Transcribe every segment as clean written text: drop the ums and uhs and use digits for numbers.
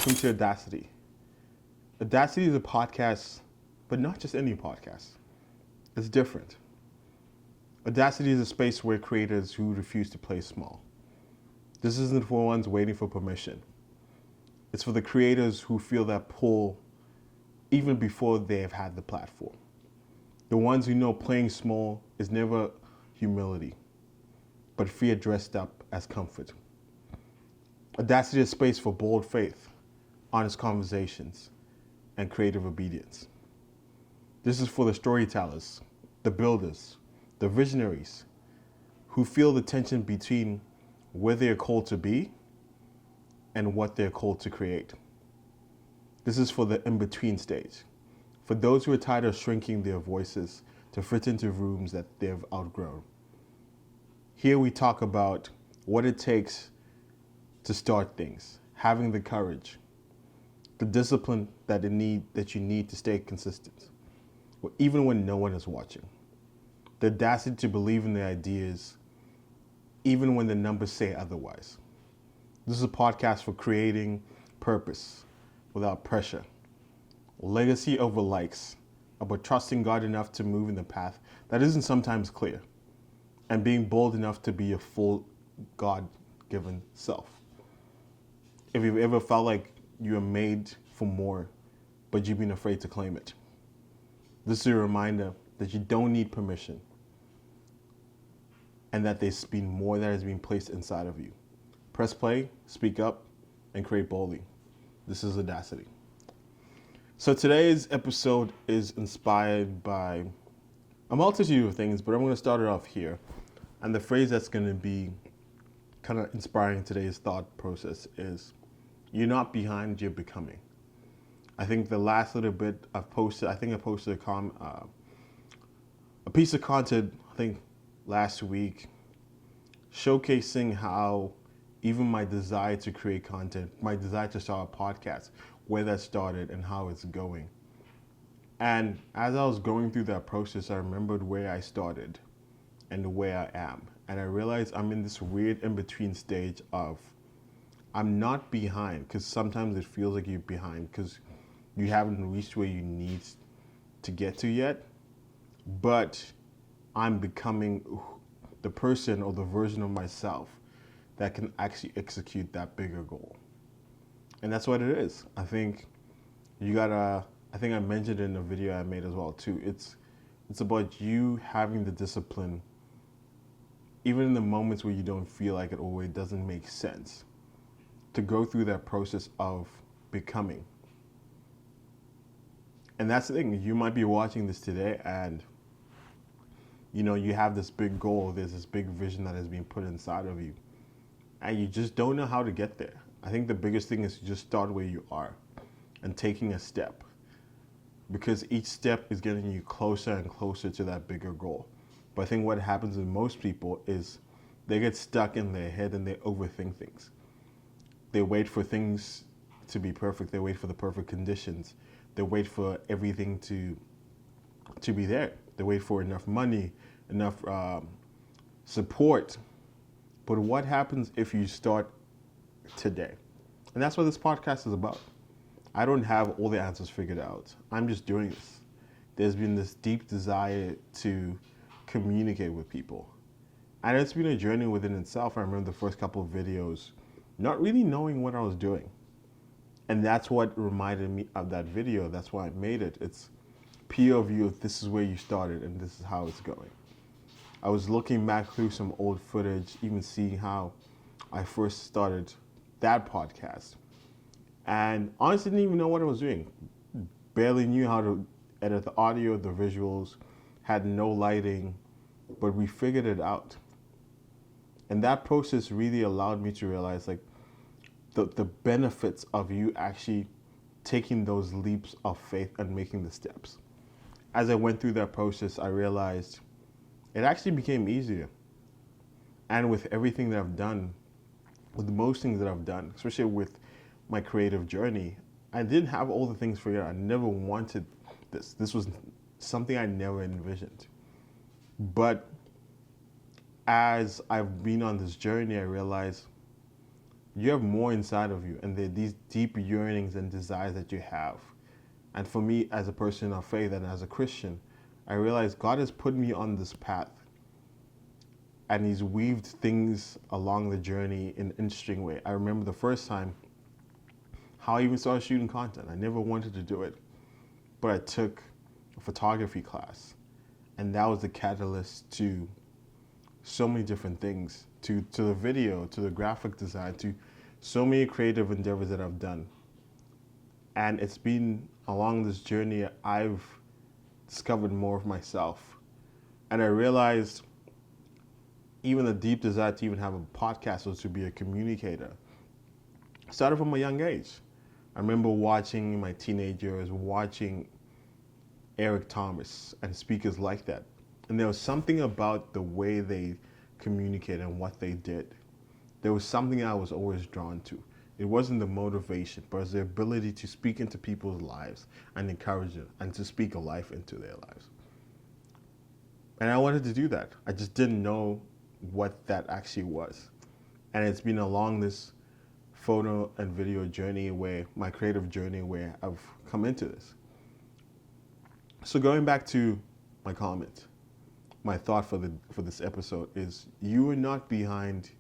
welcome to Audacity. Audacity is a podcast, but not just any podcast. It's different. Audacity is a space where creators who refuse to play small. This isn't for ones waiting for permission. It's for the creators who feel that pull even before they have had the platform. The ones who know playing small is never humility, but fear dressed up as comfort. Audacity is a space for bold faith, honest conversations, and creative obedience. This is for the storytellers, the builders, the visionaries, who feel the tension between where they're called to be and what they're called to create. This is for the in-between stage, for those who are tired of shrinking their voices to fit into rooms that they've outgrown. Here we talk about what it takes to start things, having the courage, the discipline that you need to stay consistent, even when no one is watching. The audacity to believe in the ideas, even when the numbers say otherwise. This is a podcast for creating purpose without pressure, legacy over likes, about trusting God enough to move in the path that isn't sometimes clear, and being bold enough to be your full God-given self. If you've ever felt like you are made for more, but you've been afraid to claim it, this is a reminder that you don't need permission and that there's been more that has been placed inside of you. Press play, speak up, and create boldly. This is Audacity. So today's episode is inspired by a multitude of things, but I'm going to start it off here. And the phrase that's going to be kind of inspiring today's thought process is, you're not behind, you're becoming. I think the last little bit I posted a piece of content, I think last week, showcasing how even my desire to create content, my desire to start a podcast, where that started and how it's going. And as I was going through that process, I remembered where I started and where I am. And I realized I'm in this weird in-between stage of, I'm not behind, because sometimes it feels like you're behind because you haven't reached where you need to get to yet, but I'm becoming the person or the version of myself that can actually execute that bigger goal. And that's what it is. I think I mentioned it in a video I made as well too. It's about you having the discipline, even in the moments where you don't feel like it or it doesn't make sense, to go through that process of becoming. And that's the thing, you might be watching this today and you have this big goal, there's this big vision that has been put inside of you, and you just don't know how to get there. I think the biggest thing is to just start where you are and taking a step, because each step is getting you closer and closer to that bigger goal. But I think what happens with most people is they get stuck in their head and they overthink things. They wait for things to be perfect. They wait for the perfect conditions. They wait for everything to be there. They wait for enough money, enough support. But what happens if you start today? And that's what this podcast is about. I don't have all the answers figured out. I'm just doing this. There's been this deep desire to communicate with people. And it's been a journey within itself. I remember the first couple of videos not really knowing what I was doing. And that's what reminded me of that video. That's why I made it. It's POV of this is where you started and this is how it's going. I was looking back through some old footage, even seeing how I first started that podcast. And honestly didn't even know what I was doing. Barely knew how to edit the audio, the visuals, had no lighting, but we figured it out. And that process really allowed me to realize the benefits of you actually taking those leaps of faith and making the steps. As I went through that process, I realized it actually became easier. And with everything that I've done, with most things that I've done, especially with my creative journey, I didn't have all the things figured out. I never wanted this. This was something I never envisioned. But as I've been on this journey, I realized You have more inside of you, and there are these deep yearnings and desires that you have. And for me, as a person of faith and as a Christian, I realize God has put me on this path, and He's weaved things along the journey in an interesting way. I remember the first time how I even started shooting content. I never wanted to do it, but I took a photography class, and that was the catalyst to so many different things, to the video, to the graphic design, to so many creative endeavors that I've done. And it's been along this journey I've discovered more of myself. And I realized even the deep desire to even have a podcast was to be a communicator. Started from a young age. I remember watching in my teenage years, watching Eric Thomas and speakers like that. And there was something about the way they communicated and what they did. There was something I was always drawn to. It wasn't the motivation, but it was the ability to speak into people's lives and encourage them and to speak a life into their lives. And I wanted to do that. I just didn't know what that actually was. And it's been along this photo and video journey where my creative journey where I've come into this. So going back to my comment, my thought for this episode is you are not behind,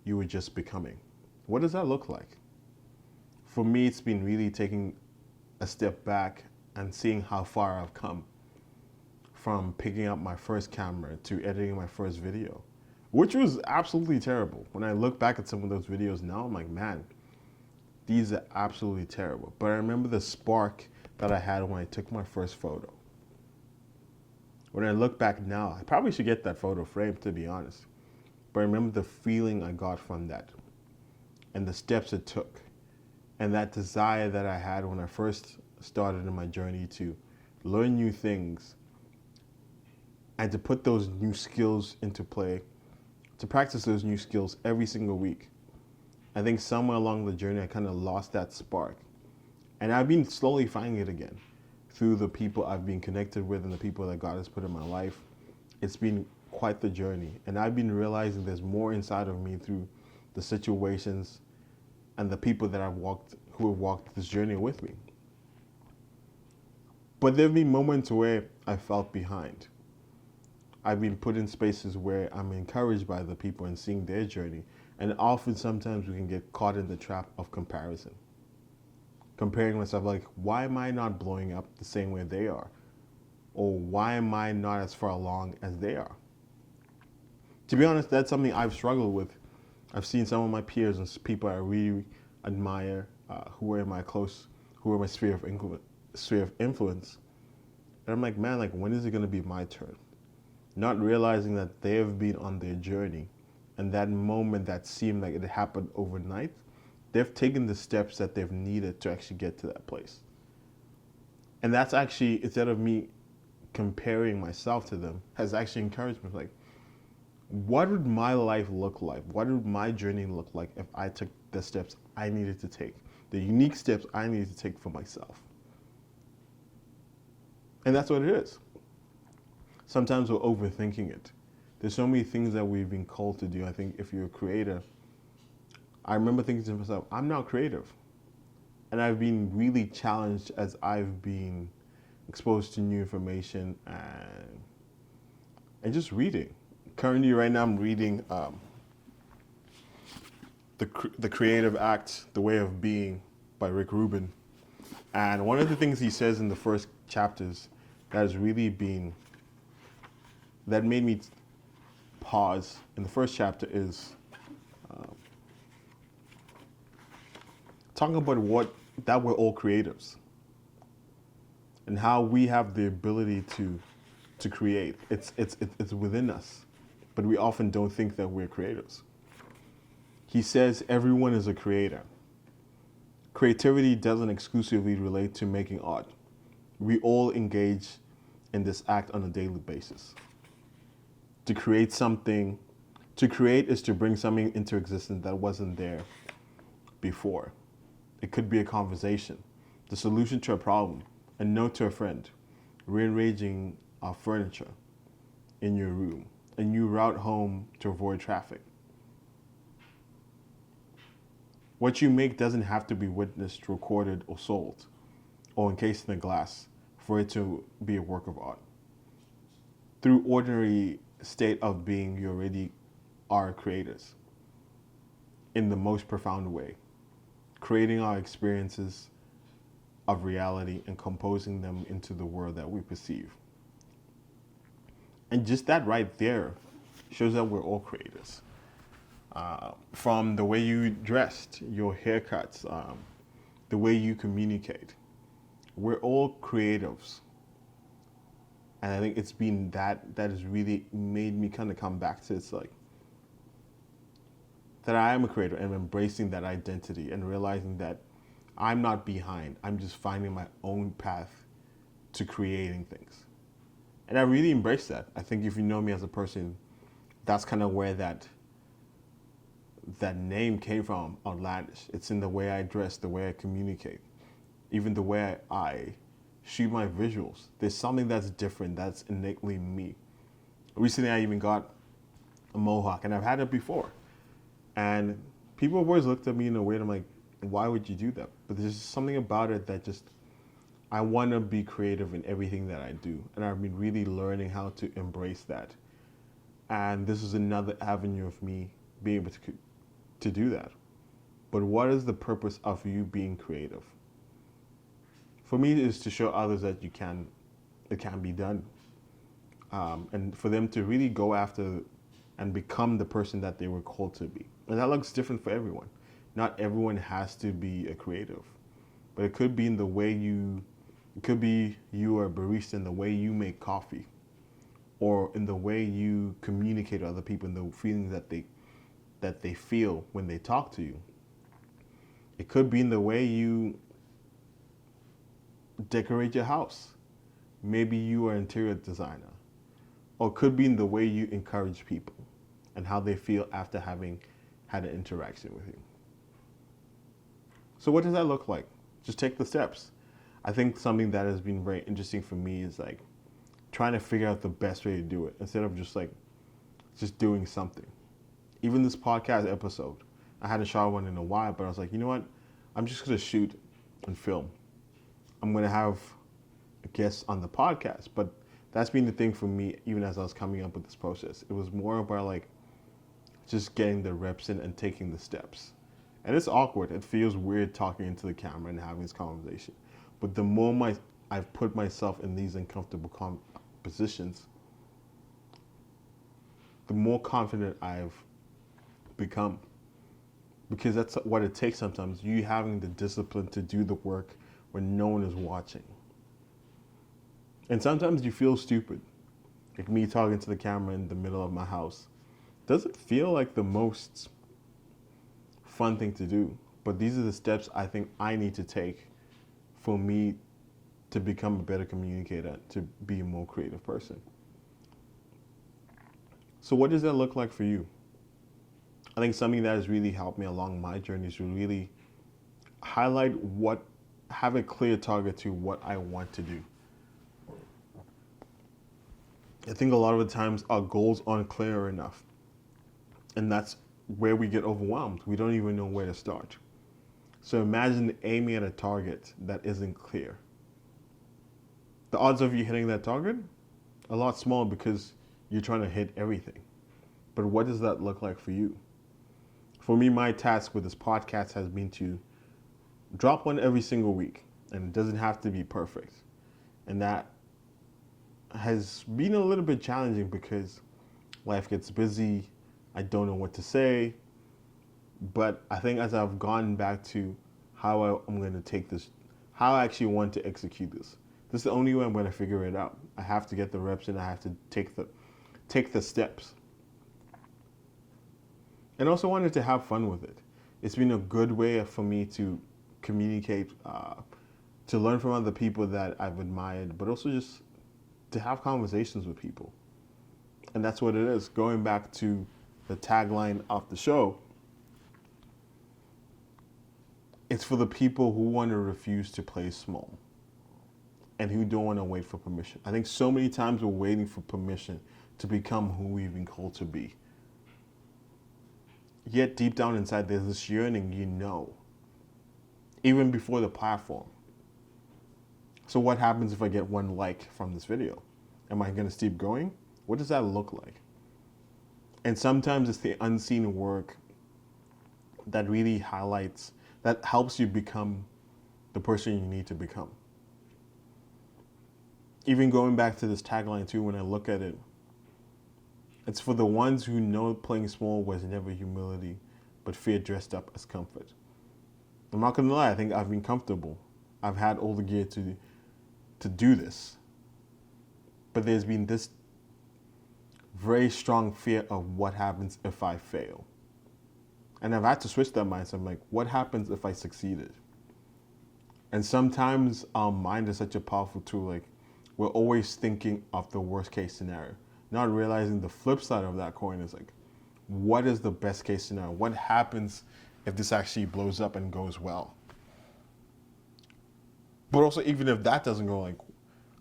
you are just becoming. What does that look like? For me, it's been really taking a step back and seeing how far I've come from picking up my first camera to editing my first video, which was absolutely terrible. When I look back at some of those videos now, I'm like, man, these are absolutely terrible. But I remember the spark that I had when I took my first photo. When I look back now, I probably should get that photo framed, to be honest. But I remember the feeling I got from that and the steps it took and that desire that I had when I first started in my journey to learn new things and to put those new skills into play, to practice those new skills every single week. I think somewhere along the journey, I kind of lost that spark. And I've been slowly finding it again through the people I've been connected with and the people that God has put in my life. It's been quite the journey. And I've been realizing there's more inside of me through the situations and the people that who have walked this journey with me. But there have been moments where I felt behind. I've been put in spaces where I'm encouraged by the people and seeing their journey. And often sometimes we can get caught in the trap of comparison. Comparing myself, like, why am I not blowing up the same way they are? Or why am I not as far along as they are? To be honest, that's something I've struggled with. I've seen some of my peers and people I really admire who are in my sphere of influence. And I'm like, man, like, when is it going to be my turn? Not realizing that they have been on their journey, and that moment that seemed like it happened overnight, they've taken the steps that they've needed to actually get to that place. And that's actually, instead of me comparing myself to them, has actually encouraged me. Like, what would my life look like? What would my journey look like if I took the steps I needed to take, the unique steps I needed to take for myself? And that's what it is. Sometimes we're overthinking it. There's so many things that we've been called to do. I think if you're a creator, I remember thinking to myself, I'm not creative. And I've been really challenged as I've been exposed to new information and just reading. Currently, right now, I'm reading The Creative Act, The Way of Being by Rick Rubin. And one of the things he says in the first chapters that made me pause in the first chapter is talking about that we're all creatives and how we have the ability to create. It's within us, but we often don't think that we're creators. He says everyone is a creator. Creativity doesn't exclusively relate to making art. We all engage in this act on a daily basis. To create is to bring something into existence that wasn't there before. It could be a conversation, the solution to a problem, a note to a friend, rearranging our furniture in your room, a new route home to avoid traffic. What you make doesn't have to be witnessed, recorded, or sold, or encased in a glass for it to be a work of art. Through ordinary state of being, you already are creators in the most profound way, creating our experiences of reality and composing them into the world that we perceive. And just that right there shows that we're all creators. From the way you dressed, your haircuts, the way you communicate, we're all creatives. And I think it's been that has really made me kind of come back to it's like that I am a creator and embracing that identity and realizing that I'm not behind. I'm just finding my own path to creating things. And I really embrace that. I think if you know me as a person, that's kind of where that name came from, outlandish. It's in the way I dress, the way I communicate, even the way I shoot my visuals. There's something that's different, that's innately me. Recently, I even got a mohawk, and I've had it before. And people have always looked at me in a way, and I'm like, why would you do that? But there's just something about it that just, I want to be creative in everything that I do. And I've been really learning how to embrace that. And this is another avenue of me being able to do that. But what is the purpose of you being creative? For me, it is to show others that it can be done. And for them to really go after and become the person that they were called to be. And that looks different for everyone. Not everyone has to be a creative, but it could be in the way it could be you are a barista in the way you make coffee, or in the way you communicate to other people and the feelings that they feel when they talk to you. It could be in the way you decorate your house. Maybe you are an interior designer. Or it could be in the way you encourage people and how they feel after having had an interaction with you. So what does that look like? Just take the steps. I think something that has been very interesting for me is like trying to figure out the best way to do it instead of just doing something. Even this podcast episode, I hadn't shot one in a while, but I was like, you know what? I'm just going to shoot and film. I'm going to have a guest on the podcast, but that's been the thing for me, even as I was coming up with this process. It was more about like just getting the reps in and taking the steps. And it's awkward. It feels weird talking into the camera and having this conversation. But the more I've put myself in these uncomfortable positions, the more confident I've become. Because that's what it takes sometimes, you having the discipline to do the work when no one is watching. And sometimes you feel stupid. Like me talking to the camera in the middle of my house. Doesn't feel like the most fun thing to do. But these are the steps I think I need to take for me to become a better communicator, to be a more creative person. So what does that look like for you? I think something that has really helped me along my journey is to really have a clear target to what I want to do. I think a lot of the times our goals aren't clear enough. And that's where we get overwhelmed. We don't even know where to start. So imagine aiming at a target that isn't clear. The odds of you hitting that target are a lot smaller because you're trying to hit everything. But what does that look like for you? For me, my task with this podcast has been to drop one every single week. And it doesn't have to be perfect. And that has been a little bit challenging because life gets busy. I don't know what to say. But I think as I've gone back to how I'm going to take this, how I actually want to execute this. This is the only way I'm going to figure it out. I have to get the reps in. I have to take the steps. And also wanted to have fun with it. It's been a good way for me to communicate, to learn from other people that I've admired, but also just to have conversations with people. And that's what it is. Going back to the tagline of the show, it's for the people who want to refuse to play small and who don't want to wait for permission. I think so many times we're waiting for permission to become who we've been called to be. Yet deep down inside, there's this yearning, even before the platform. So what happens if I get one like from this video? Am I going to keep going? What does that look like? And sometimes it's the unseen work that really highlights, that helps you become the person you need to become. Even going back to this tagline too, when I look at it, it's for the ones who know playing small was never humility, but fear dressed up as comfort. I'm not gonna lie, I think I've been comfortable. I've had all the gear to do this. But there's been this very strong fear of what happens if I fail. And I've had to switch that mindset. I'm like, what happens if I succeeded? And sometimes our mind is such a powerful tool. Like, we're always thinking of the worst case scenario, not realizing the flip side of that coin is like, what is the best case scenario? What happens if this actually blows up and goes well? But also, even if that doesn't go, like,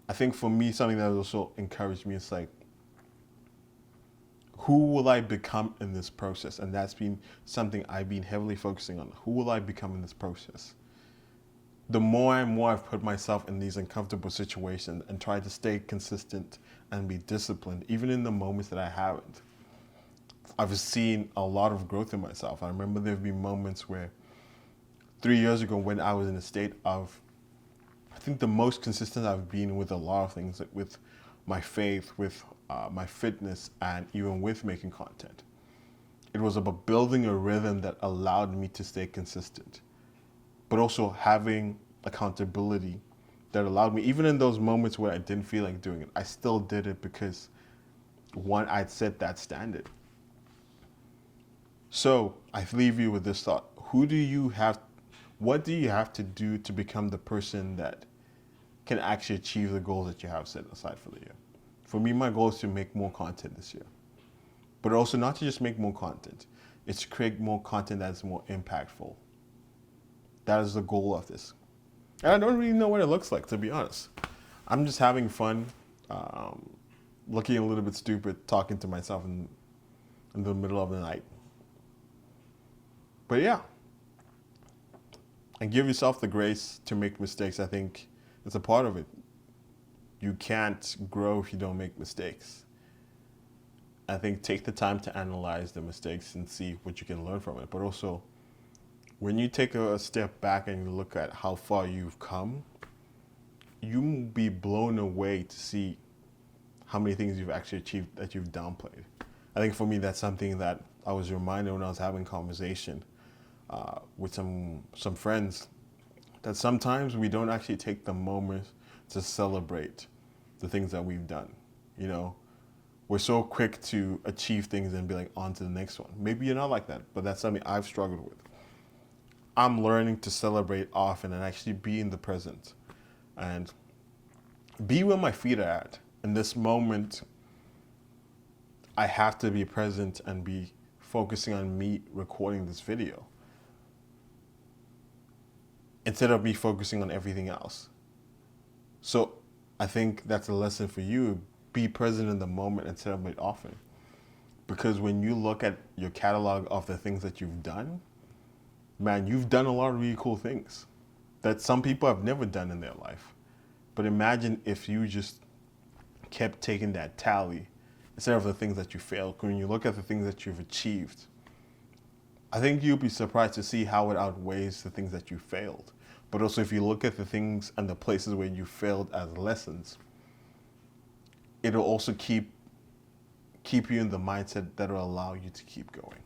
I think for me, something that also encouraged me is like, who will I become in this process? And that's been something I've been heavily focusing on. Who will I become in this process? The more and more I've put myself in these uncomfortable situations and tried to stay consistent and be disciplined, even in the moments that I haven't, I've seen a lot of growth in myself. I remember there have been moments where 3 years ago when I was in a state of, I think the most consistent I've been with a lot of things, like with my faith, with my fitness, and even with making content. It was about building a rhythm that allowed me to stay consistent, but also having accountability that allowed me, even in those moments where I didn't feel like doing it, I still did it because, one, I'd set that standard. So I leave you with this thought. What do you have to do to become the person that can actually achieve the goals that you have set aside for the year? For me, my goal is to make more content this year. But also not to just make more content. It's to create more content that's more impactful. That is the goal of this. And I don't really know what it looks like, to be honest. I'm just having fun, looking a little bit stupid, talking to myself in the middle of the night. But yeah. And give yourself the grace to make mistakes. I think it's a part of it. You can't grow if you don't make mistakes. I think take the time to analyze the mistakes and see what you can learn from it. But also, when you take a step back and you look at how far you've come, you'll be blown away to see how many things you've actually achieved that you've downplayed. I think for me, that's something that I was reminded when I was having a conversation with some friends, that sometimes we don't actually take the moment to celebrate the things that we've done. We're so quick to achieve things and be like, on to the next one. Maybe you're not like that, but that's something I've struggled with. I'm learning to celebrate often and actually be in the present and be where my feet are at. In this moment, I have to be present and be focusing on me recording this video instead of me focusing on everything else. So I think that's a lesson for you. Be present in the moment and celebrate often. Because when you look at your catalog of the things that you've done, man, you've done a lot of really cool things that some people have never done in their life. But imagine if you just kept taking that tally instead of the things that you failed. When you look at the things that you've achieved, I think you'll be surprised to see how it outweighs the things that you failed. But also, if you look at the things and the places where you failed as lessons, it'll also keep you in the mindset that will allow you to keep going.